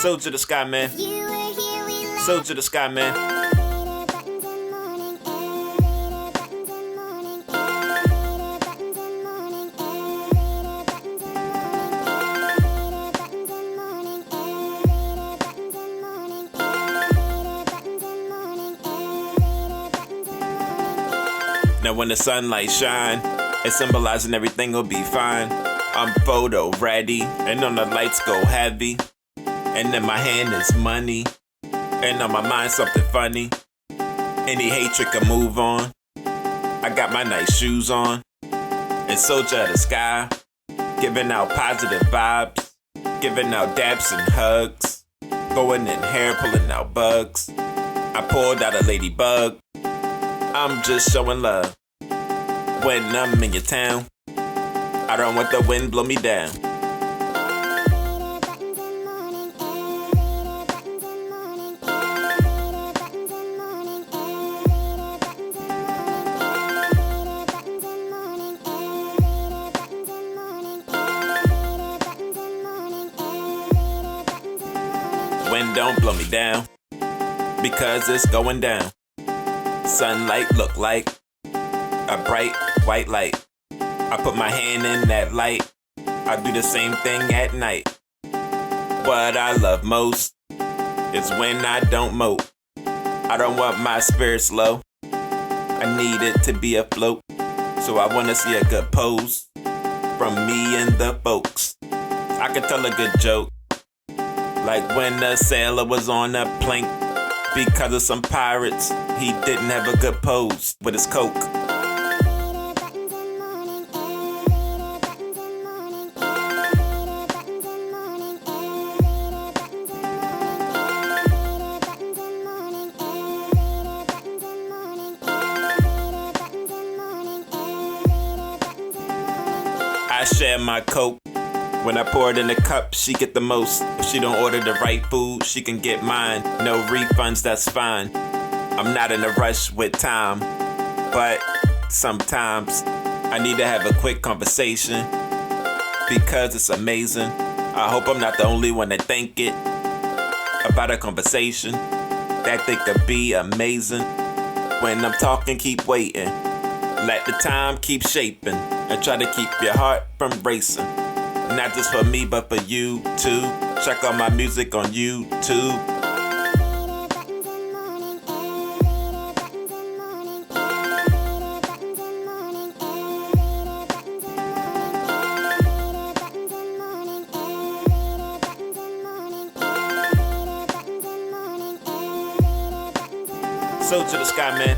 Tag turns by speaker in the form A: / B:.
A: Soul to the sky, man. Soul to the sky, man. Now when the sunlight shine, it's symbolizing everything will be fine. I'm photo ready, and on the lights go heavy. And in my hand is money, and on my mind something funny. Any hatred can move on. I got my nice shoes on, and soldier of the sky, giving out positive vibes, giving out dabs and hugs, going in hair, pulling out bugs. I pulled out a ladybug. I'm just showing love. When I'm in your town, I don't want the wind blow me down. Wind don't blow me down, because it's going down. Sunlight look like a bright white light. I put my hand in that light. I do the same thing at night. What I love most is when I don't mope. I don't want my spirits low. I need it to be afloat. So I wanna see a good pose from me and the folks. I can tell a good joke, like when the sailor was on a plank. Because of some pirates, he didn't have a good pose with his coke. I share my coke. When I pour it in the cup, she get the most. If she don't order the right food, she can get mine. No refunds, that's fine. I'm not in a rush with time, but sometimes I need to have a quick conversation because it's amazing. I hope I'm not the only one that think it about a conversation that they could be amazing. When I'm talking, keep waiting. Let the time keep shaping and try to keep your heart from racing. Not just for me, but for you too. Check out my music on YouTube. Soul to the sky, man.